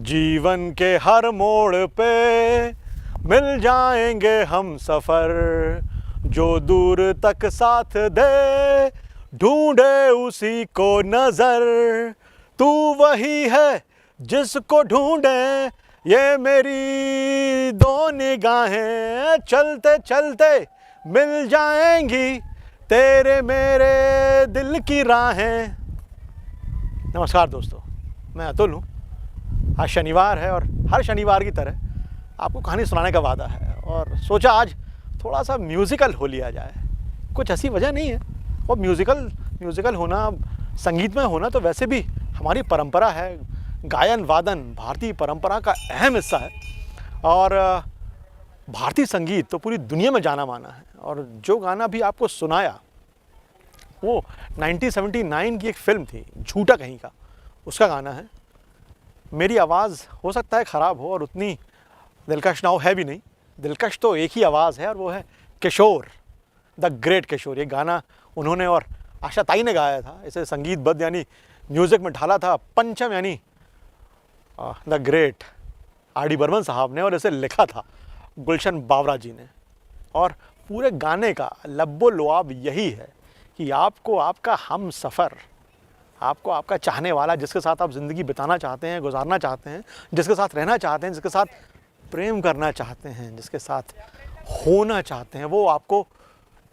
जीवन के हर मोड़ पे मिल जाएंगे हम सफ़र, जो दूर तक साथ दे ढूंढे उसी को नज़र। तू वही है जिसको ढूंढे ये मेरी दो निगाहें, चलते चलते मिल जाएंगी तेरे मेरे दिल की राहें। नमस्कार दोस्तों, मैं अतुल हूँ। आज शनिवार है और हर शनिवार की तरह आपको कहानी सुनाने का वादा है और सोचा आज थोड़ा सा म्यूज़िकल हो लिया जाए। कुछ ऐसी वजह नहीं है, और म्यूज़िकल होना, संगीतमय होना तो वैसे भी हमारी परंपरा है। गायन वादन भारतीय परंपरा का अहम हिस्सा है और भारतीय संगीत तो पूरी दुनिया में जाना माना है। और जो गाना भी आपको सुनाया वो 1979 की एक फ़िल्म थी, झूठा कहीं का, उसका गाना है। मेरी आवाज़ हो सकता है ख़राब हो और उतनी दिलकश ना हो, है भी नहीं। दिलकश तो एक ही आवाज़ है और वो है किशोर, द ग्रेट किशोर। ये गाना उन्होंने और आशा ताई ने गाया था। इसे संगीतबद्ध यानी म्यूज़िक में ढाला था पंचम यानी the great R D Burman sahab ने, और इसे लिखा था गुलशन बावरा जी ने। और पूरे गाने का लब्बो लुआब यही है कि आपको आपका हम सफ़र, आपको आपका चाहने वाला, जिसके साथ आप ज़िंदगी बिताना चाहते हैं, गुजारना चाहते हैं, जिसके साथ रहना चाहते हैं, जिसके साथ प्रेम करना चाहते हैं, जिसके साथ होना चाहते हैं, वो आपको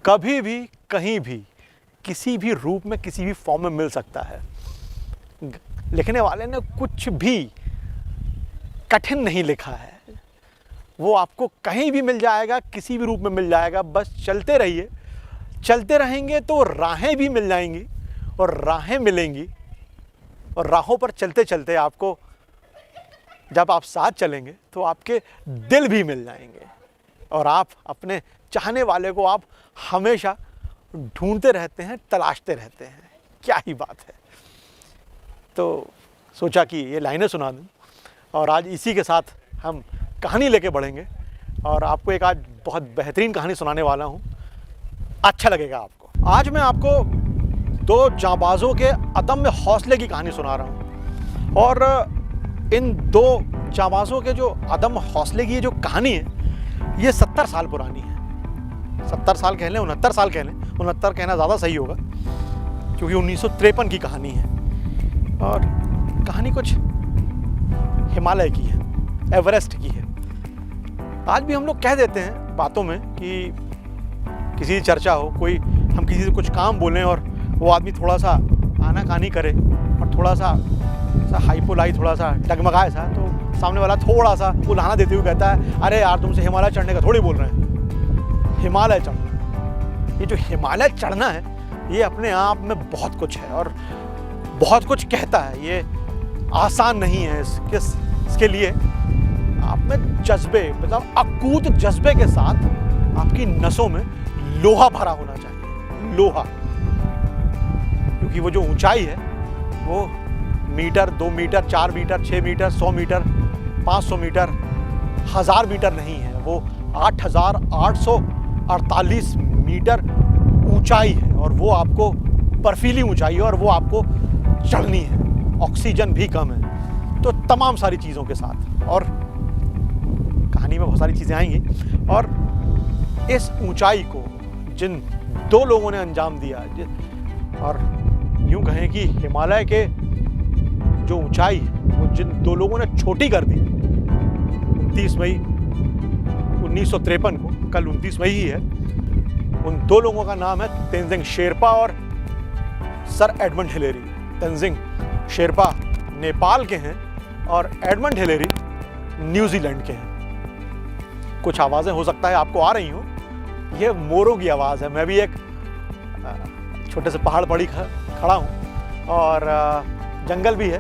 कभी भी कहीं भी किसी भी रूप में किसी भी फॉर्म में मिल सकता है। लिखने वाले ने कुछ भी कठिन नहीं लिखा है। वो आपको कहीं भी मिल जाएगा, किसी भी रूप में मिल जाएगा। बस चलते रहिए, चलते रहेंगे तो राहें भी मिल जाएंगी और राहें मिलेंगी, और राहों पर चलते चलते आपको, जब आप साथ चलेंगे तो आपके दिल भी मिल जाएंगे और आप अपने चाहने वाले को आप हमेशा ढूंढते रहते हैं, तलाशते रहते हैं। क्या ही बात है। तो सोचा कि ये लाइनें सुना दूं और आज इसी के साथ हम कहानी लेके बढ़ेंगे और आपको एक आज बहुत बेहतरीन कहानी सुनाने वाला हूं। अच्छा लगेगा आपको। आज मैं आपको दो जांबाजों के अदम्य हौसले की कहानी सुना रहा हूं और इन दो जांबाजों के जो अदम्य हौसले की ये जो कहानी है, ये 70 साल पुरानी है। 70 साल कह लें, 69 साल कह लें, 69 कहना ज़्यादा सही होगा क्योंकि 1953 की कहानी है। और कहानी कुछ हिमालय की है, एवरेस्ट की है। आज भी हम लोग कह देते हैं बातों में कि किसी चर्चा हो, कोई हम किसी से कुछ काम बोलें और वो आदमी थोड़ा सा आनाकानी करे और थोड़ा सा हाइपोलाई, थोड़ा सा डगमगाए सा, तो सामने वाला थोड़ा सा उल्हाना देते हुए कहता है, अरे यार तुमसे हिमालय चढ़ने का थोड़ी बोल रहे हैं। हिमालय चढ़ना, ये जो हिमालय चढ़ना है, ये अपने आप में बहुत कुछ है और बहुत कुछ कहता है। ये आसान नहीं है। इसके लिए आप में जज्बे, मतलब अकूत जज्बे के साथ आपकी नसों में लोहा भरा होना चाहिए। लोहा, क्योंकि वो जो ऊंचाई है वो metre, 2 metre, 4 metre, 6 metre, 100 metre, 500 metre, 1000 metre नहीं है। वो 8848 मीटर ऊंचाई है और वो आपको बर्फीली ऊंचाई है और वो आपको चढ़नी है। ऑक्सीजन भी कम है। तो तमाम सारी चीज़ों के साथ, और कहानी में बहुत सारी चीज़ें आएंगी। और इस ऊंचाई को जिन दो लोगों ने अंजाम दिया, और यूं कहें कि हिमालय के जो ऊंचाई है वो जिन दो लोगों ने छोटी कर दी 29 मई 1953 को, कल 29 मई ही है। उन दो लोगों का नाम है तेनजिंग शेरपा और sir Edmund Hillary. Tenzing Sherpa Nepal के हैं और एडमंड हिलेरी न्यूजीलैंड के हैं। कुछ आवाज़ें हो सकता है आपको आ रही हों, यह मोरों की आवाज़ है। मैं भी एक छोटे से पहाड़ पर खड़ा हूँ और जंगल भी है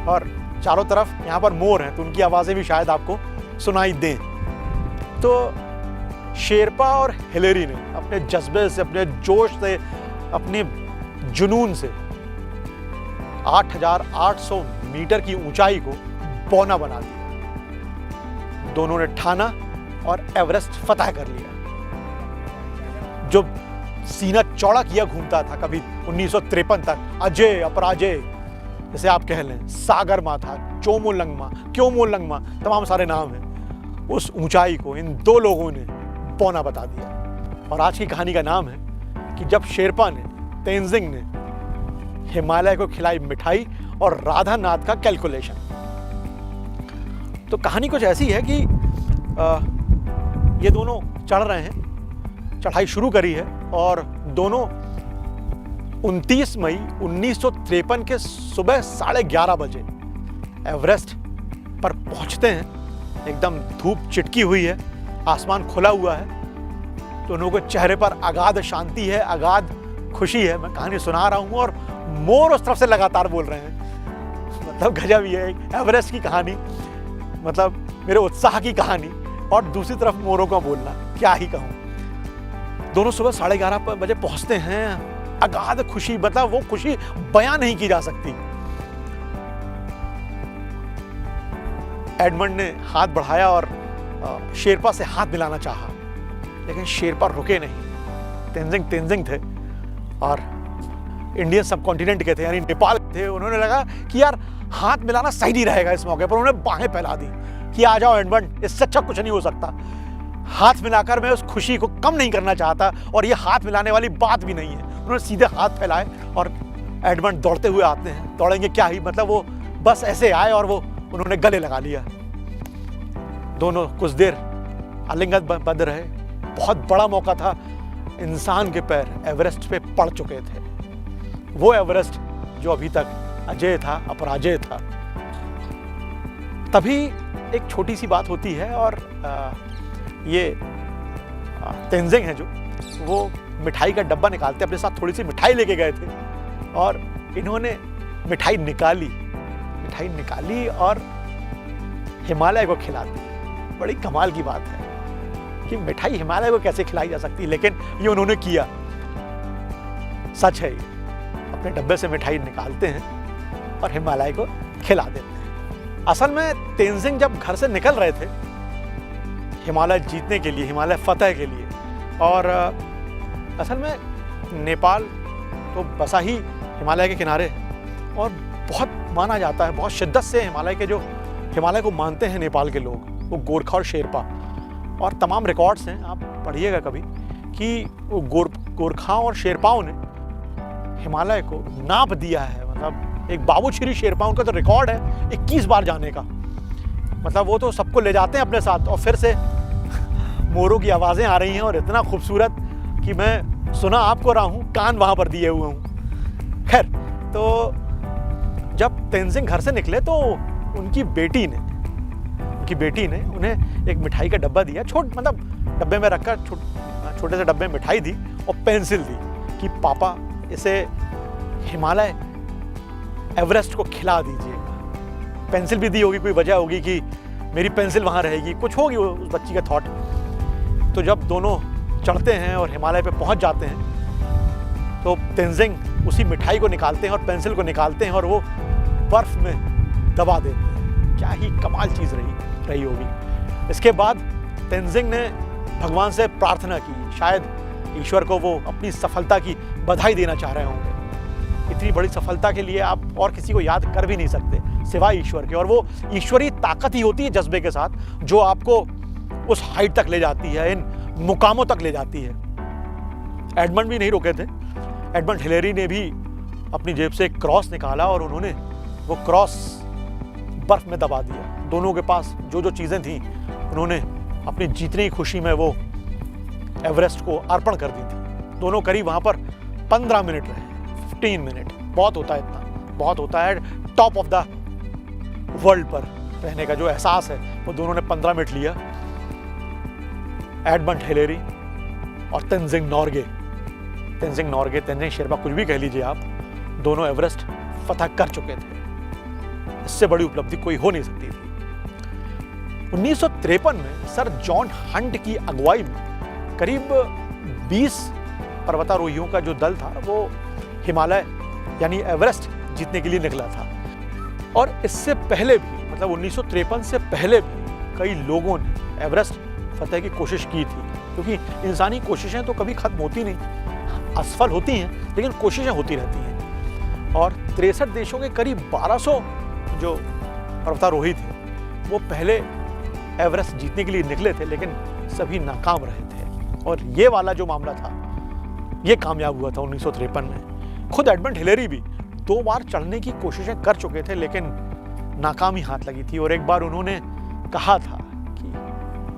और चारों तरफ यहाँ पर मोर हैं, तो उनकी आवाज़ें भी शायद आपको सुनाई दें। तो शेरपा और हिलेरी ने अपने जज्बे से, अपने जोश से, अपने जुनून से 8800 मीटर की ऊंचाई को पौना बना दिया। दोनों ने ठाना और एवरेस्ट फतह कर लिया। जो सीना चौड़ा किया घूमता था कभी 1953 तक, अजय अपराजय, जैसे आप कह लें सागरमाथा, चोमोलंगमा, क्योमोलंगमा, तमाम सारे नाम हैं, उस ऊंचाई को इन दो लोगों ने पौना बता दिया। और आज की कहानी का नाम है कि जब शेरपा ने, तेंजिंग ने हिमालय को खिलाई मिठाई और राधानाथ का कैलकुलेशन। तो कहानी कुछ ऐसी है कि ये दोनों चढ़ रहे हैं, चढ़ाई शुरू करी है और दोनों 29 मई 1953 के सुबह 11:30 बजे एवरेस्ट पर पहुंचते हैं। एकदम धूप चिटकी हुई है, आसमान खुला हुआ है, दोनों के चेहरे पर अगाध शांति है, अगाध खुशी है। मैं कहानी सुना रहा हूं और मोर उस तरफ से लगातार बोल रहे हैं। मतलब गजब ये है, एवरेस्ट की कहानी, मतलब मेरे उत्साह की कहानी, और दूसरी तरफ मोरों का बोलना, क्या ही कहूं। दोनों सुबह 11:30 बजे पहुंचते हैं। अगाध खुशी, मतलब वो खुशी बयां नहीं की जा सकती। एडमंड ने हाथ बढ़ाया और शेरपा से हाथ मिलाना चाहा, लेकिन शेरपा रुके नहीं। तेंजिंग थे और इंडियन सब कॉन्टिनेंट के थे, यानी नेपाल थे। उन्होंने लगा कि यार हाथ मिलाना सही नहीं रहेगा इस मौके पर। उन्होंने बाहें फैला दी कि आ जाओ एडमंड, इससे अच्छा कुछ नहीं हो सकता। हाथ मिलाकर मैं उस खुशी को कम नहीं करना चाहता, और ये हाथ मिलाने वाली बात भी नहीं है। उन्होंने सीधे हाथ फैलाए और एडमंड दौड़ते हुए आते हैं। दौड़ेंगे क्या ही, मतलब वो बस ऐसे आए और वो उन्होंने गले लगा लिया। दोनों कुछ देर आलिंगनबद्ध रहे। बहुत बड़ा मौका था, इंसान के पैर एवरेस्ट पे पड़ चुके थे। वो एवरेस्ट जो अभी तक अजेय था, अपराजेय था। तभी एक छोटी सी बात होती है और ये तेंजिंग है जो, वो मिठाई का डब्बा निकालते, अपने साथ थोड़ी सी मिठाई लेके गए थे और इन्होंने मिठाई निकाली और हिमालय को खिला दी। बड़ी कमाल की बात है कि मिठाई हिमालय को कैसे खिलाई जा सकती है, लेकिन ये उन्होंने किया। सच है, अपने डब्बे से मिठाई निकालते हैं और हिमालय को खिला देते हैं। असल में तेंजिंग जब घर से निकल रहे थे हिमालय जीतने के लिए, हिमालय फतेह के लिए, और असल में नेपाल तो बसा ही हिमालय के किनारे और बहुत माना जाता है, बहुत शिद्दत से हिमालय को मानते हैं नेपाल के लोग, वो गोरखा और शेरपा। और तमाम रिकॉर्ड्स हैं, आप पढ़िएगा कभी, कि वो गोरखाओं और शेरपाओं ने हिमालय को नाप दिया है। मतलब एक बाबूश्री शेरपा, उनका तो रिकॉर्ड है 21 बार जाने का। मतलब वो तो सबको ले जाते हैं अपने साथ। और फिर से मोरों की आवाज़ें आ रही हैं और इतना खूबसूरत कि मैं सुना आपको रहा हूँ, कान वहाँ पर दिए हुए हूँ। खैर, तो जब तेंजिंग घर से निकले तो उनकी बेटी ने उन्हें एक मिठाई का डब्बा दिया। मतलब डब्बे में रखकर छोटे से डब्बे में मिठाई दी और पेंसिल दी कि पापा इसे हिमालय एवरेस्ट को खिला दीजिएगा। पेंसिल भी दी होगी, कोई वजह होगी कि मेरी पेंसिल वहाँ रहेगी, कुछ होगी उस बच्ची का थॉट। तो जब दोनों चढ़ते हैं और हिमालय पे पहुँच जाते हैं तो तेंजिंग उसी मिठाई को निकालते हैं और पेंसिल को निकालते हैं और वो बर्फ में दबा देते हैं। क्या ही कमाल चीज़ रही होगी। इसके बाद तेंजिंग ने भगवान से प्रार्थना की, शायद ईश्वर को वो अपनी सफलता की बधाई देना चाह रहे होंगे। इतनी बड़ी सफलता के लिए आप और किसी को याद कर भी नहीं सकते सिवाय ईश्वर के, और वो ईश्वरीय ताकत ही होती है जज्बे के साथ, जो आपको उस हाइट तक ले जाती है, इन मुकामों तक ले जाती है। एडमंड भी नहीं रुके थे। एडमंड हिलेरी ने भी अपनी जेब से एक क्रॉस निकाला और उन्होंने वो क्रॉस बर्फ में दबा दिया। दोनों के पास जो जो चीज़ें थीं उन्होंने अपनी जीतने की खुशी में वो एवरेस्ट को अर्पण कर दी थी। दोनों करीब वहाँ पर 15 मिनट रहे। 15 मिनट बहुत होता है, इतना बहुत होता है। टॉप ऑफ द वर्ल्ड पर रहने का जो एहसास है वो दोनों ने 15 मिनट लिया। एडमंड हिलेरी और तेंजिंग नोर्गे, तेंजिंग शेरपा, कुछ भी कह लीजिए आप, दोनों एवरेस्ट फतह कर चुके थे। इससे बड़ी उपलब्धि कोई हो नहीं सकती थी। 1953 में सर जॉन हंट की अगुवाई में करीब 20 पर्वतारोहियों का जो दल था वो हिमालय यानी एवरेस्ट जीतने के लिए निकला था। और इससे पहले भी, मतलब 1953 से पहले भी कई लोगों ने एवरेस्ट फतेह की कोशिश की थी, क्योंकि इंसानी कोशिशें तो कभी खत्म होती नहीं, असफल होती हैं लेकिन कोशिशें होती रहती हैं। और 63 देशों के करीब 1200 जो पर्वतारोही थे वो पहले एवरेस्ट जीतने के लिए निकले थे, लेकिन सभी नाकाम रहे थे। और ये वाला जो मामला था ये कामयाब हुआ था 1953 में। खुद एडमंड हिलेरी भी 2 बार चढ़ने की कोशिशें कर चुके थे, लेकिन नाकामी हाथ लगी थी। और एक बार उन्होंने कहा था कि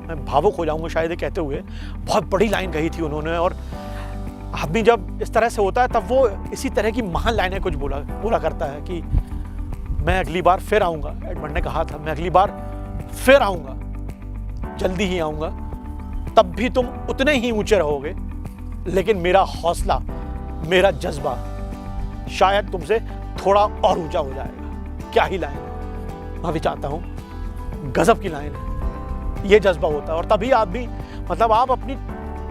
मैं भावुक हो जाऊंगा शायद ये कहते हुए, बहुत बड़ी लाइन कही थी उन्होंने। और आदमी जब इस तरह से होता है तब वो इसी तरह की महान लाइनें कुछ बोला करता है कि मैं अगली बार फिर आऊंगा। एडमंड ने कहा था मैं अगली बार फिर आऊंगा, जल्दी ही आऊंगा, तब भी तुम उतने ही ऊंचे रहोगे, लेकिन मेरा हौसला, मेरा जज्बा शायद तुमसे थोड़ा और ऊंचा हो जाएगा। क्या ही लाइन है, मैं भी चाहता हूं, गजब की लाइन है। ये जज्बा होता है और तभी आदमी, मतलब आप अपनी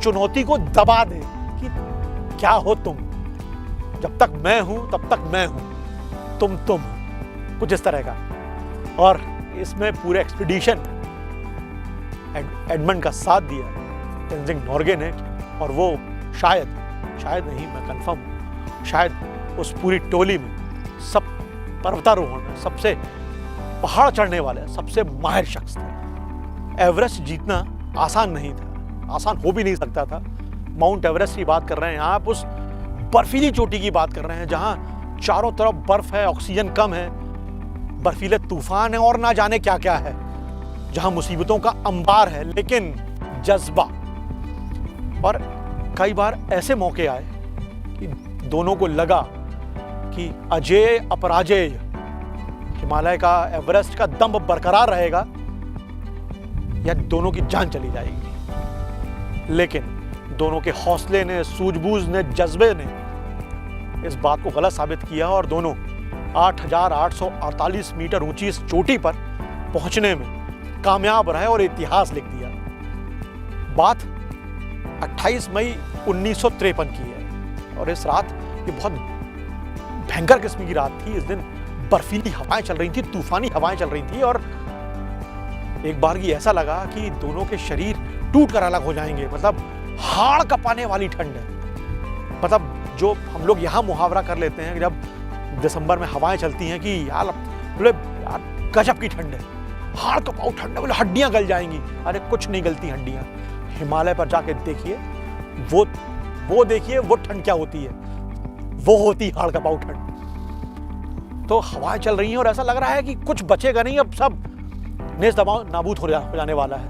चुनौती को दबा दें कि क्या हो तुम, जब तक मैं हूं तब तक मैं हूं, तुम कुछ इस तरह का। और इसमें पूरे एक्सपीडिशन एडमंड का साथ दिया तेंजिंग नोर्गे ने। और वो शायद नहीं, मैं कंफर्म हूं, शायद उस पूरी टोली में सब पर्वतारोहण में सबसे पहाड़ चढ़ने वाले सबसे माहिर शख्स थे। एवरेस्ट जीतना आसान नहीं था, आसान हो भी नहीं सकता था। माउंट एवरेस्ट की बात कर रहे हैं आप, उस बर्फीली चोटी की बात कर रहे हैं जहां चारों तरफ बर्फ है, ऑक्सीजन कम है, बर्फीले तूफान है और ना जाने क्या क्या है, जहां मुसीबतों का अंबार है, लेकिन जज्बा। और कई बार ऐसे मौके आए कि दोनों को लगा कि अजेय अपराजेय, हिमालय का, एवरेस्ट का दम बरकरार रहेगा या दोनों की जान चली जाएगी। लेकिन दोनों के हौसले ने, सूझबूझ ने, जज्बे ने इस बात को गलत साबित किया और दोनों 8,848 मीटर ऊंची इस चोटी पर पहुंचने में कामयाब रहे और इतिहास लिख दिया। बात 28 मई 1953 की है और इस रात ये बहुत भयंकर किस्म की रात थी। इस दिन बर्फीली हवाएं चल रही थी, तूफानी हवाएं चल रही थी और एक बार की ऐसा लगा कि दोनों के शरीर टूट कर अलग हो जाएंगे। मतलब हाड़ कपाने वाली ठंड है। मतलब जो हम लोग यहाँ मुहावरा कर लेते हैं कि जब दिसंबर में हवाएं चलती हैं कि यार गजब की ठंड है, हाड़ कपाऊ ठंड है, बोले हड्डियां गल जाएंगी। अरे कुछ नहीं गलती हड्डियां। हिमालय पर जाके देखिए, वो देखिए वो ठंड क्या होती है, वो होती हाड़ कपाऊ ठंड। तो हवाएं चल रही हैं और ऐसा लग रहा है कि कुछ बचेगा नहीं, अब सब नेज़ नाबूद हो जाने वाला है।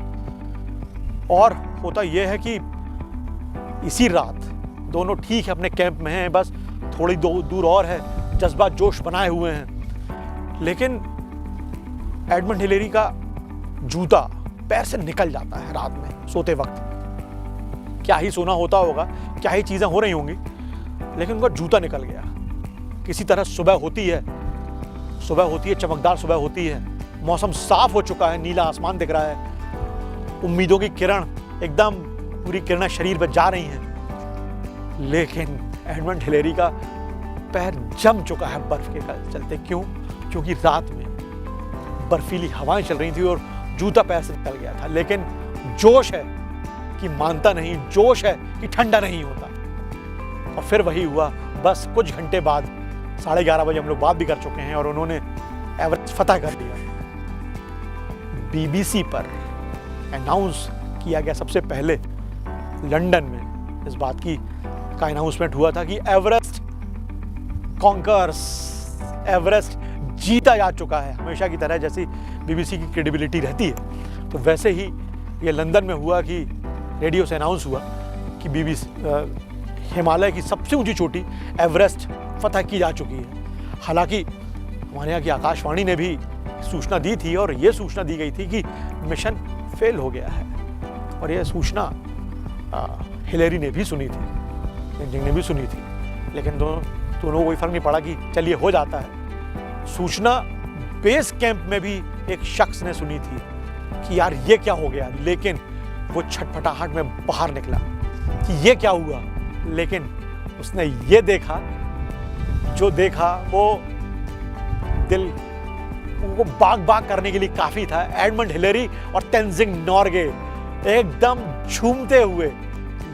और होता यह है कि इसी रात दोनों ठीक है, अपने कैंप में हैं, बस थोड़ी दूर और है, जज्बा जोश बनाए हुए हैं। लेकिन एडमंड हिलेरी का जूता पैर से निकल जाता है रात में सोते वक्त। क्या ही सोना होता होगा, क्या ही चीजें हो रही होंगी, लेकिन उनका जूता निकल गया। किसी तरह सुबह होती है, चमकदार सुबह होती है, मौसम साफ हो चुका है, नीला आसमान दिख रहा है, उम्मीदों की किरण एकदम पूरी किरणें शरीर पर जा रही हैं। लेकिन एडमंड हिलेरी का पैर जम चुका है बर्फ के चलते। क्यों? क्योंकि रात में बर्फीली हवाएं चल रही थी और जूता पैर से निकल गया था। लेकिन जोश है कि मानता नहीं, जोश है कि ठंडा नहीं होता। और फिर वही हुआ। बस कुछ घंटे बाद 11:30 बजे हम लोग बात भी कर चुके हैं और उन्होंने एवरेस्ट फतह कर लिया। बीबीसी पर अनाउंस किया गया सबसे पहले लंदन में इस बात का अनाउंसमेंट हुआ था कि एवरेस्ट कॉन्कर्स, एवरेस्ट जीता जा चुका है। हमेशा की तरह जैसी बीबीसी की क्रेडिबिलिटी रहती है, तो वैसे ही ये लंदन में हुआ कि रेडियो से अनाउंस हुआ कि बीबीसी हिमालय की सबसे ऊंची चोटी एवरेस्ट फतह की जा चुकी है। हालांकि हमारे यहाँ की आकाशवाणी ने भी सूचना दी थी और ये सूचना दी गई थी कि मिशन फेल हो गया है। और यह सूचना हिलेरी ने भी सुनी थी, तेंजिंग ने भी सुनी थी, लेकिन दोनों को कोई फर्क नहीं पड़ा कि चलिए हो जाता है। सूचना बेस कैंप में भी एक शख्स ने सुनी थी कि यार ये क्या हो गया, लेकिन वो छटपटाहट में बाहर निकला कि ये क्या हुआ। लेकिन उसने ये देखा, जो देखा वो दिल को बाग करने के लिए काफी था। एडमंड हिलेरी और तेंजिंग नोर्गे एकदम झूमते हुए,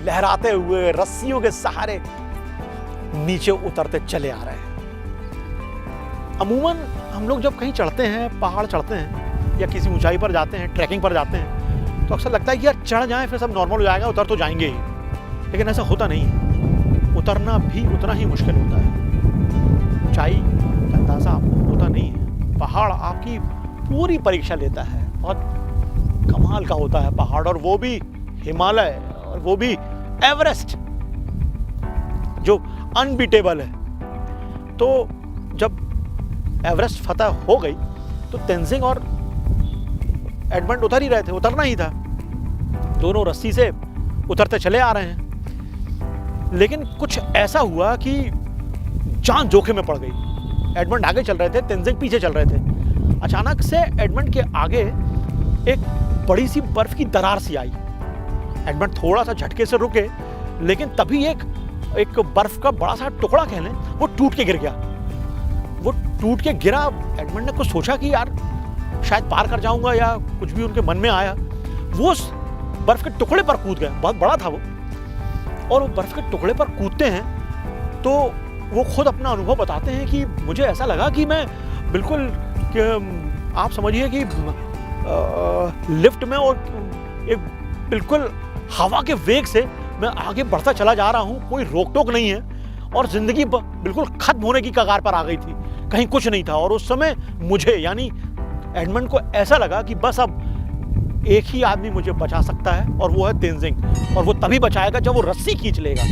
लहराते हुए, रस्सियों के सहारे नीचे उतरते चले आ रहे हैं। अमूमन हम लोग जब कहीं चढ़ते हैं, पहाड़ चढ़ते हैं या किसी ऊंचाई पर जाते हैं, ट्रैकिंग पर जाते हैं, तो अक्सर लगता है कि यार चढ़ जाएं फिर सब नॉर्मल हो जाएगा, उतर तो जाएंगे ही। लेकिन ऐसा होता नहीं है। उतरना भी उतना ही मुश्किल होता है। ऊंचाई का अंदाज़ा आपको होता नहीं है। पहाड़ आपकी पूरी परीक्षा लेता है। बहुत कमाल का होता है पहाड़, और वो भी हिमालय, और वो भी एवरेस्ट जो अनबीटेबल है। तो जब एवरेस्ट फतह हो गई तो तेंजिंग और एडमंड उतर ही रहे थे, उतरना ही था। दोनों रस्सी से उतरते चले आ रहे हैं, लेकिन कुछ ऐसा हुआ कि जान जोखिम में पड़ गई। एडमंड आगे चल रहे थे, तेंजिंग पीछे चल रहे थे। अचानक से एडमंड के आगे एक बड़ी सी बर्फ की दरार सी आई। एडमंड थोड़ा सा झटके से रुके, लेकिन तभी एक बर्फ का बड़ा सा टुकड़ा कह लें, वो टूट के गिर गया। वो टूट के गिरा। एडमंड ने कुछ सोचा कि यार शायद पार कर जाऊंगा, या कुछ भी उनके मन में आया। वो उस बर्फ के टुकड़े पर कूद गए, बहुत बड़ा था वो। और वो बर्फ के टुकड़े पर कूदते हैं तो वो खुद अपना अनुभव बताते हैं कि मुझे ऐसा लगा कि मैं बिल्कुल आप समझिए कि लिफ्ट में, और एक बिल्कुल हवा के वेग से मैं आगे बढ़ता चला जा रहा हूँ। कोई रोक टोक नहीं है, और जिंदगी बिल्कुल खत्म होने की कगार पर आ गई थी। कहीं कुछ नहीं था। और उस समय मुझे, यानी एडमंड को, ऐसा लगा कि बस अब एक ही आदमी मुझे बचा सकता है, और वो है तेंजिंग। और वो तभी बचाएगा जब वो रस्सी खींच लेगा।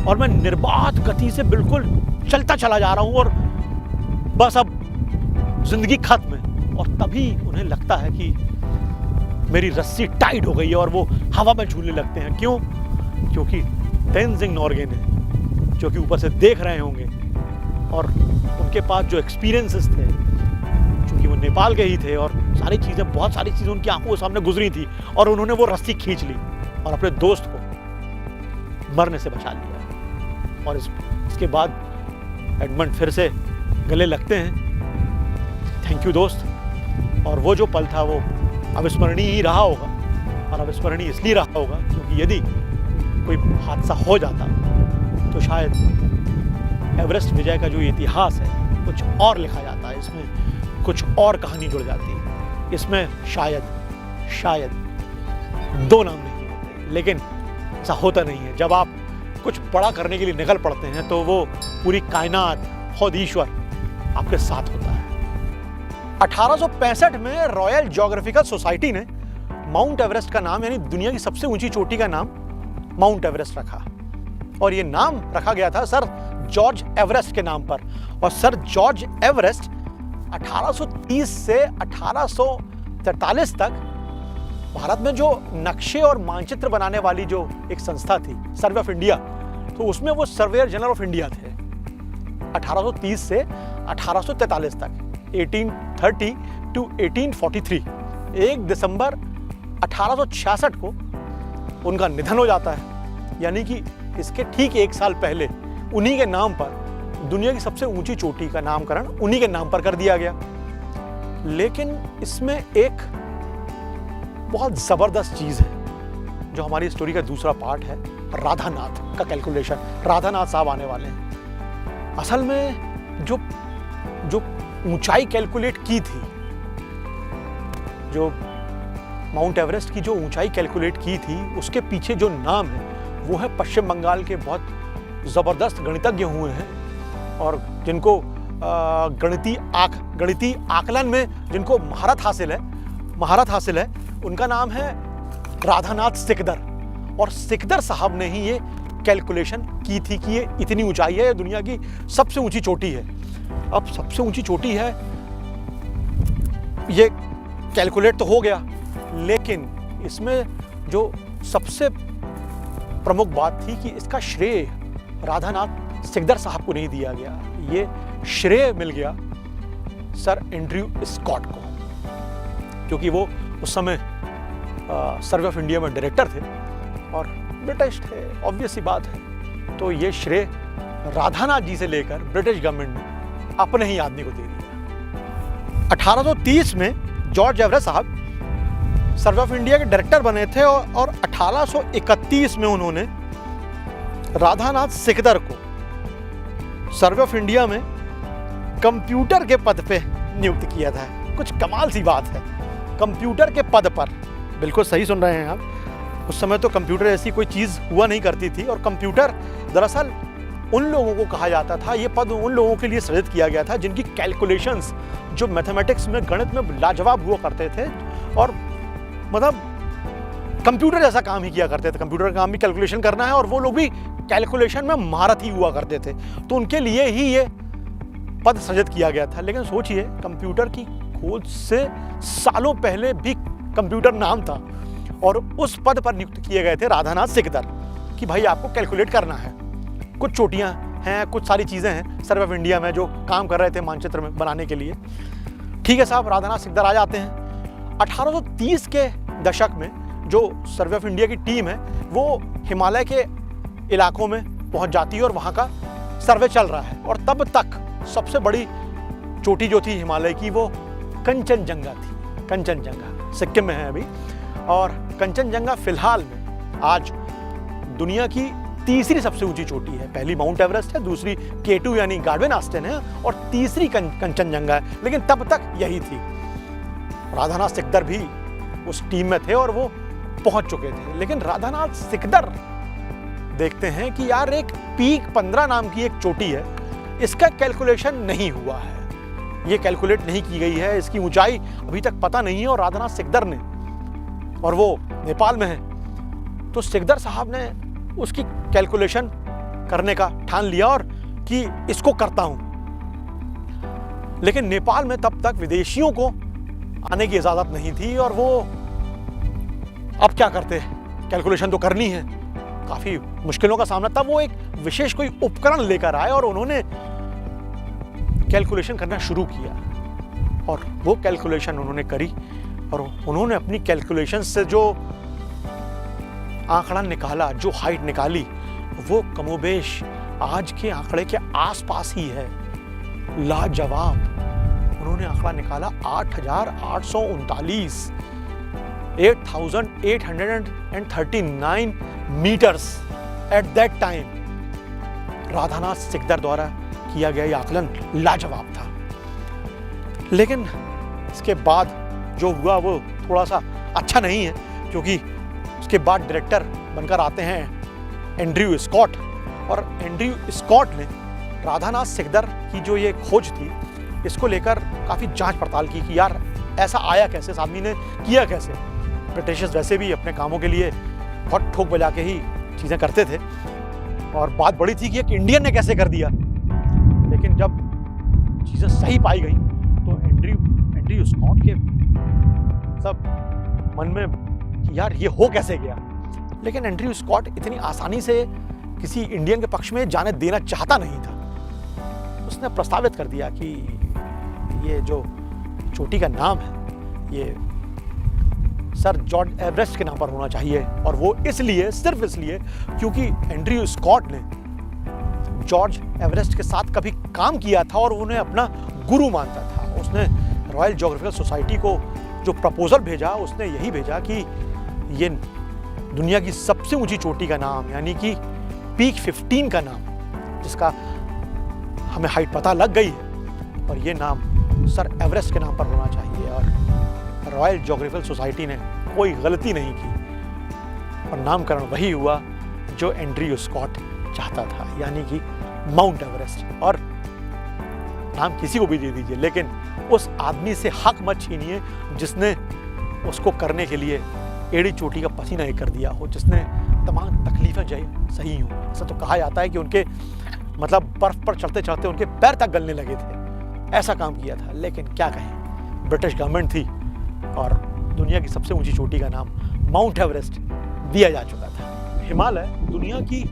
और मैं निर्बाध गति से बिल्कुल चलता चला जा रहा हूँ, और बस अब जिंदगी खत्म है। और तभी उन्हें लगता है कि मेरी रस्सी टाइट हो गई है, और वो हवा में झूलने लगते हैं। क्यों? क्योंकि तेंजिंग नोर्गे ने, जो कि ऊपर से देख रहे होंगे, और उनके पास जो एक्सपीरियंसेस थे, क्योंकि वो नेपाल के ही थे, और सारी चीज़ें, बहुत सारी चीज़ें उनकी आंखों के सामने गुजरी थी, और उन्होंने वो रस्सी खींच ली और अपने दोस्त को मरने से बचा लिया। और इसके बाद एडमंड फिर से गले लगते हैं, थैंक यू दोस्त। और वो जो पल था वो अविस्मरणीय ही रहा होगा। और अविस्मरणीय इसलिए रहा होगा क्योंकि यदि कोई हादसा हो जाता तो शायद एवरेस्ट विजय का जो इतिहास है कुछ और लिखा जाता है, इसमें कुछ और कहानी जुड़ जाती है। इसमें शायद दो नाम नहीं होते। लेकिन ऐसा होता नहीं है। जब आप कुछ बड़ा करने के लिए निकल पड़ते हैं तो वो पूरी कायनात, खुद ईश्वर आपके साथ होता है। 1865 में रॉयल ज्योग्राफिकल सोसाइटी ने माउंट एवरेस्ट का नाम, यानी दुनिया की सबसे ऊंची चोटी का नाम, माउंट एवरेस्ट रखा। और ये नाम रखा गया था सर जॉर्ज एवरेस्ट के नाम पर। और सर जॉर्ज एवरेस्ट 1830 से 1843 तक भारत में जो नक्शे और मानचित्र बनाने वाली जो एक संस्था थी, सर्वे ऑफ इंडिया, तो उसमें वो सर्वेयर जनरल ऑफ इंडिया थे। 1830 से 1843 तक, 1830 टू 1843। 1 दिसंबर 1866 को उनका निधन हो जाता है। यानी कि इसके ठीक 1 साल पहले उन्हीं के नाम पर दुनिया की सबसे ऊंची चोटी का नामकरण उन्हीं के नाम पर कर दिया गया। लेकिन इसमें एक बहुत जबरदस्त चीज है जो हमारी स्टोरी का दूसरा पार्ट है, राधानाथ का कैलकुलेशन। राधानाथ साहब आने वाले हैं। असल में जो ऊंचाई कैलकुलेट की थी, जो माउंट एवरेस्ट की जो ऊंचाई कैलकुलेट की थी, उसके पीछे जो नाम है वो है पश्चिम बंगाल के बहुत ज़बरदस्त गणितज्ञ हुए हैं, और जिनको गणितीय आकलन में जिनको महारत हासिल है, उनका नाम है राधानाथ सिकदर। और सिकदर साहब ने ही ये कैलकुलेशन की थी कि ये इतनी ऊंचाई है, दुनिया की सबसे ऊंची चोटी है। अब सबसे ऊंची चोटी है, ये कैलकुलेट तो हो गया, लेकिन इसमें जो सबसे प्रमुख बात थी कि इसका श्रेय राधानाथ सिकदर साहब को नहीं दिया गया। ये श्रेय मिल गया सर एंड्रयू स्कॉट को, क्योंकि वो उस समय सर्वे ऑफ इंडिया में डायरेक्टर थे और ब्रिटिश थे, ऑब्वियस सी बात है। तो ये श्रेय राधानाथ जी से लेकर ब्रिटिश गवर्नमेंट ने अपने ही आदमी को दे दिया। 1830 में जॉर्ज एवरेस्ट साहब सर्वे ऑफ इंडिया के डायरेक्टर बने थे, और 1831 में उन्होंने राधानाथ सिकदर को सर्वे ऑफ इंडिया में कंप्यूटर के पद पे नियुक्त किया था। कुछ कमाल सी बात है, कंप्यूटर के पद पर। बिल्कुल सही सुन रहे हैं आप। उस समय तो कंप्यूटर ऐसी कोई चीज़ हुआ नहीं करती थी, और कंप्यूटर दरअसल उन लोगों को कहा जाता था, ये पद उन लोगों के लिए सृजित किया गया था जिनकी कैलकुलेशंस जो मैथमेटिक्स में, गणित में लाजवाब हुआ करते थे, और मतलब कंप्यूटर जैसा काम ही किया करते थे। कंप्यूटर का काम भी कैलकुलेशन करना है, और वो लोग भी कैलकुलेशन में महारथी हुआ करते थे, तो उनके लिए ही ये पद सृजित किया गया था। लेकिन सोचिए, कंप्यूटर की खोज से सालों पहले भी कंप्यूटर नाम था, और उस पद पर नियुक्त किए गए थे राधानाथ सिकदर कि भाई आपको कैलकुलेट करना है। कुछ चोटियां हैं, कुछ सारी चीज़ें हैं सर्वे ऑफ इंडिया में जो काम कर रहे थे मानचित्र में बनाने के लिए। ठीक है साहब, राधानाथ सिकदर आ जाते हैं। 1830 के दशक में जो सर्वे ऑफ इंडिया की टीम है वो हिमालय के इलाकों में पहुंच जाती है, और वहाँ का सर्वे चल रहा है। और तब तक सबसे बड़ी चोटी जो थी हिमालय की वो कंचनजंगा थी। कंचनजंगा सिक्किम में है अभी, और कंचनजंगा फिलहाल में आज दुनिया की तीसरी सबसे ऊंची चोटी है। पहली माउंट एवरेस्ट है, दूसरी K2 यानी गार्डवेन आस्टेन है, और तीसरी कंचनजंगा है। लेकिन तब तक यही थी। राधानाथ सिकदर भी उस टीम में थे और वो पहुंच चुके थे। लेकिन राधानाथ सिकदर देखते हैं कि यार एक पीक 15 नाम की एक चोटी है, इसका कैलकुलेशन नहीं हुआ है, ये कैलकुलेट नहीं की गई है, इसकी ऊंचाई अभी तक पता नहीं है। और राधानाथ सिकदर ने, और वो नेपाल में है, तो सिकदर साहब ने उसकी कैलकुलेशन करने का ठान लिया और कि इसको करता हूं। लेकिन नेपाल में तब तक विदेशियों को आने की इजाजत नहीं थी, और वो अब क्या करते, कैलकुलेशन तो करनी है, काफी मुश्किलों का सामना। तब वो एक विशेष कोई उपकरण लेकर आए और उन्होंने कैलकुलेशन करना शुरू किया, और वो कैलकुलेशन उन्होंने करी, और उन्होंने अपनी कैलकुलेशन से जो आंकड़ा निकाला, जो हाइट निकाली, वो कमोबेश आज के आंकड़े के आसपास ही है। लाजवाब। उन्होंने आंकड़ा निकाला 8,839 8,839 metres at that time. Radhanath Sikdar द्वारा किया गया यह आकलन लाजवाब था। लेकिन इसके बाद जो हुआ वो थोड़ा सा अच्छा नहीं है, क्योंकि उसके बाद डायरेक्टर बनकर आते हैं एंड्रयू स्कॉट, और एंड्रयू स्कॉट ने राधानाथ सिकदर की जो ये खोज थी इसको लेकर काफ़ी जांच पड़ताल की कि यार ऐसा आया कैसे, इस आदमी ने किया कैसे। ब्रिटिशर्स वैसे भी अपने कामों के लिए बहुत ठोक बजा के ही चीज़ें करते थे, और बात बड़ी थी कि एक इंडियन ने कैसे कर दिया। लेकिन जब चीज़ें सही पाई गई तो एंड्रयू स्कॉट के सब मन में कि यार ये हो कैसे गया। लेकिन एंड्रयू स्कॉट इतनी आसानी से किसी इंडियन के पक्ष में जाने देना चाहता नहीं था। उसने प्रस्तावित कर दिया कि ये जो चोटी का नाम है ये सर जॉर्ज एवरेस्ट के नाम पर होना चाहिए, और वो इसलिए, सिर्फ इसलिए क्योंकि एंड्रयू स्कॉट ने जॉर्ज एवरेस्ट के साथ कभी काम किया था और उन्हें अपना गुरु मानता था। उसने रॉयल ज्योग्राफिकल सोसाइटी को जो प्रपोजल भेजा, उसने यही भेजा कि ये दुनिया की सबसे ऊंची चोटी का नाम, यानी कि पीक 15 का नाम, जिसका हमें हाइट पता लग गई है, और ये नाम सर एवरेस्ट के नाम पर होना चाहिए। और रॉयल ज्योग्राफिकल सोसाइटी ने कोई गलती नहीं की, और नामकरण वही हुआ जो एंड्रयू स्कॉट चाहता था, यानी कि माउंट एवरेस्ट। और नाम किसी को भी दे दीजिए, लेकिन उस आदमी से हक मत छीनिए जिसने उसको करने के लिए एड़ी चोटी का पसीना ही कर दिया हो, जिसने तमाम तकलीफें सही हों। ऐसा तो कहा जाता है कि उनके मतलब बर्फ पर चलते चलते उनके पैर तक गलने लगे थे, ऐसा काम किया था। लेकिन क्या कहें, ब्रिटिश गवर्नमेंट थी और दुनिया की सबसे ऊंची चोटी का नाम माउंट एवरेस्ट दिया जा चुका था। हिमालय दुनिया की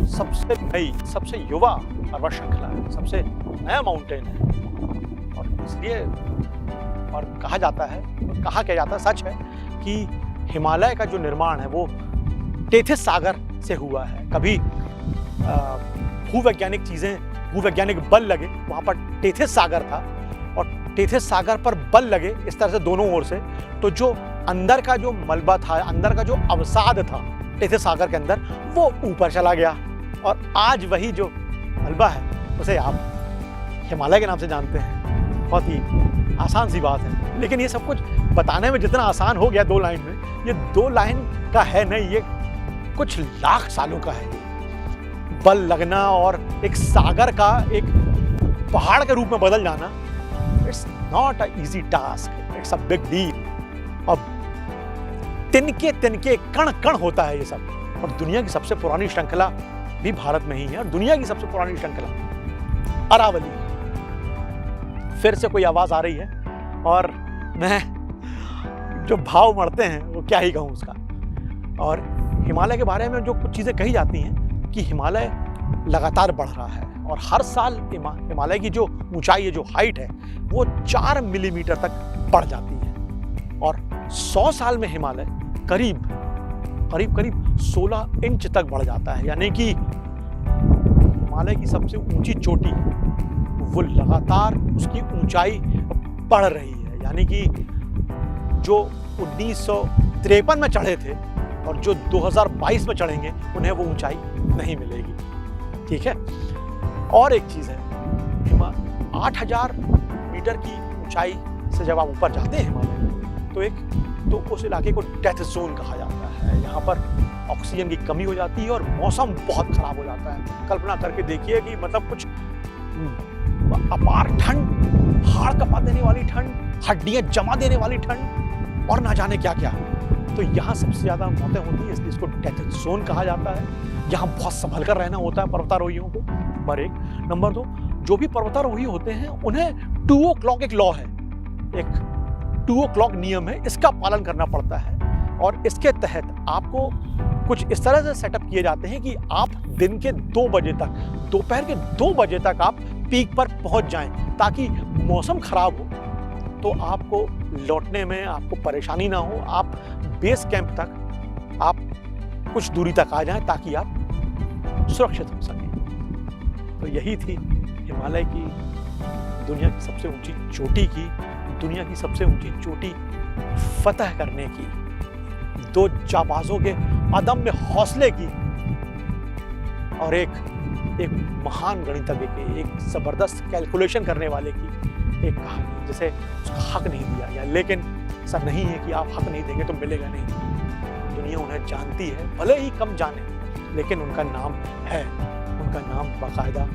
सबसे नई, सबसे युवा पर्वत श्रृंखला है, सबसे नया माउंटेन है, और इसलिए और कहा जाता है, कहा क्या जाता है, सच है कि हिमालय का जो निर्माण है वो टेथिस सागर से हुआ है। कभी भूवैज्ञानिक चीज़ें, भूवैज्ञानिक बल लगे, वहाँ पर टेथिस सागर था, और टेथिस सागर पर बल लगे इस तरह से दोनों ओर से, तो जो अंदर का जो मलबा था, अंदर का जो अवसाद था टेथिस सागर के अंदर, वो ऊपर चला गया, और आज वही जो मलबा है उसे आप हिमालय के नाम से जानते हैं। बहुत ही आसान सी बात है, लेकिन ये सब कुछ बताने में जितना आसान हो गया 2 लाइन में, ये 2 लाइन का है नहीं, ये कुछ लाख सालों का है। बल लगना और एक सागर का एक पहाड़ के रूप में बदल जाना, it's not a easy task, it's a big deal. अब तिनके तिनके कण कण होता है ये सब, और दुनिया की सबसे पुरानी श्रृंखला भी भारत में ही है, और दुनिया की सबसे पुरानी श्रृंखला अरावली। फिर से कोई आवाज आ रही है, और मैं जो भाव मरते हैं वो क्या ही कहूँ उसका। और हिमालय के बारे में जो कुछ चीज़ें कही जाती हैं कि हिमालय लगातार बढ़ रहा है, और हर साल हिमालय की जो ऊंचाई है, जो हाइट है, वो 4 मिलीमीटर तक बढ़ जाती है। और 100 साल में हिमालय करीब 16 इंच तक बढ़ जाता है। यानी कि हिमालय की सबसे ऊंची चोटी वो लगातार उसकी ऊंचाई बढ़ रही है। यानी कि जो 1953 में चढ़े थे और जो 2022 में चढ़ेंगे, उन्हें वो ऊंचाई नहीं मिलेगी। ठीक है। और एक चीज है, 8000 मीटर की ऊंचाई से जब आप ऊपर जाते हैं हिमालय में, तो उस इलाके को डेथ जोन कहा जाता है। यहाँ पर ऑक्सीजन की कमी हो जाती है और मौसम बहुत खराब हो जाता है। कल्पना करके देखिए कि मतलब कुछ अपार ठंड, हाड़ कपा देने वाली ठंड, हड्डियां जमा देने वाली ठंड, और ना जाने क्या क्या। तो यहाँ सबसे ज्यादा मौतें होती हैं, इसलिए इसको डेथ जोन कहा जाता है। यहाँ बहुत संभल कर रहना होता है पर्वतारोहियों को, नंबर 1। नंबर 2, जो भी पर्वतारोही होते हैं उन्हें 2 o'clock एक लॉ है, एक 2 o'clock नियम है, इसका पालन करना पड़ता है। और इसके तहत आपको कुछ इस तरह से सेटअप किए जाते हैं कि आप दिन के 2 बजे तक, दोपहर के 2 बजे तक आप पीक पर पहुंच जाएं, ताकि मौसम खराब हो तो आपको लौटने में आपको परेशानी ना हो। आप बेस कैंप तक आप कुछ दूरी तक आ जाएं, ताकि आप सुरक्षित हो सकें। तो यही थी हिमालय की दुनिया की सबसे ऊंची चोटी की, दुनिया की सबसे ऊंची चोटी फतह करने की, 2 जाबाजों के अदम्य हौसले की, और एक महान गणितज्ञ के, एक जबरदस्त कैलकुलेशन करने वाले की एक कहानी, जिसे उसका हक नहीं दिया गया। लेकिन ऐसा नहीं है कि आप हक नहीं देंगे तो मिलेगा नहीं। दुनिया उन्हें जानती है, भले ही कम जाने, लेकिन उनका नाम है, उनका नाम बाकायदा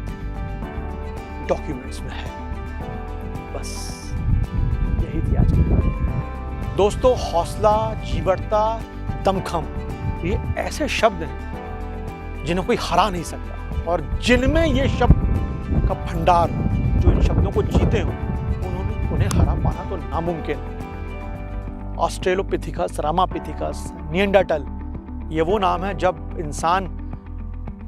डॉक्यूमेंट्स में है। बस यही थी आज की बात। दोस्तों, हौसला, जीवटता, दमखम, ये ऐसे शब्द हैं जिन्हें कोई हरा नहीं सकता, और जिनमें ये शब्द का भंडार, जो इन शब्दों को जीते हो, उन्हें हरा पाना तो नामुमकिन। ऑस्ट्रेलोपिथिकस, रामापिथिकस, निएंडरटल, ये वो नाम है जब इंसान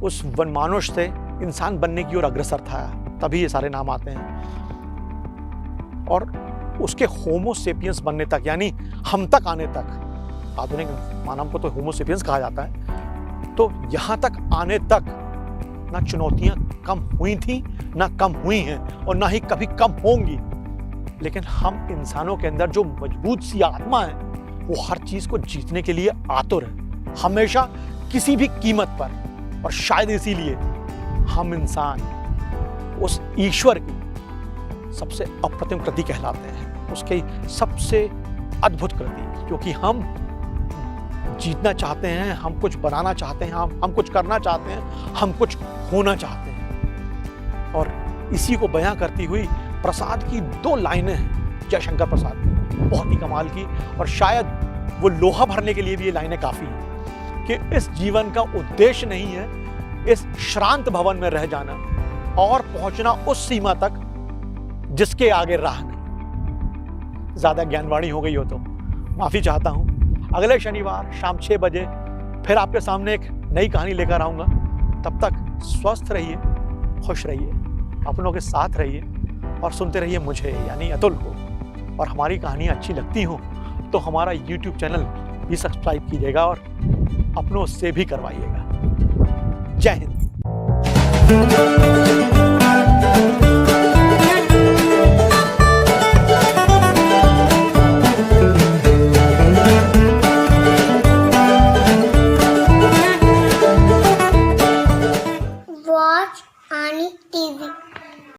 उस वनमानुष से इंसान बनने की ओर अग्रसर था, तभी ये सारे नाम आते हैं। और उसके होमो सेपियंस बनने तक, यानी हम तक आने तक, आधुनिक मानव को तो होमो सेपियंस कहा जाता है, तो यहाँ तक आने तक ना चुनौतियां कम हुई थी, ना कम हुई हैं, और ना ही कभी कम होंगी। लेकिन हम इंसानों के अंदर जो मजबूत सी आत्मा है, वो हर चीज को जीतने के लिए आतुर है, हमेशा, किसी भी कीमत पर। और शायद इसीलिए हम इंसान उस ईश्वर की सबसे अप्रतिम कृति कहलाते हैं, उसकी सबसे अद्भुत कृति, क्योंकि हम जीतना चाहते हैं, हम कुछ बनाना चाहते हैं, हम कुछ करना चाहते हैं, हम कुछ होना चाहते हैं। और इसी को बयां करती हुई प्रसाद की 2 लाइनें हैं, जयशंकर प्रसाद की, बहुत ही कमाल की। और शायद वो लोहा भरने के लिए भी ये लाइनें काफी हैं कि इस जीवन का उद्देश्य नहीं है इस श्रांत भवन में रह जाना और पहुंचना उस सीमा तक जिसके आगे राह नहीं। ज्यादा ज्ञानवाणी हो गई हो तो माफी चाहता हूं। अगले शनिवार शाम 6 बजे फिर आपके सामने एक नई कहानी लेकर आऊंगा। तब तक स्वस्थ रहिए, खुश रहिए, अपनों के साथ रहिए, और सुनते रहिए मुझे, यानी अतुल को। और हमारी कहानियाँ अच्छी लगती हो तो हमारा YouTube चैनल भी सब्सक्राइब कीजिएगा और अपनों से भी करवाइएगा। जय हिंद।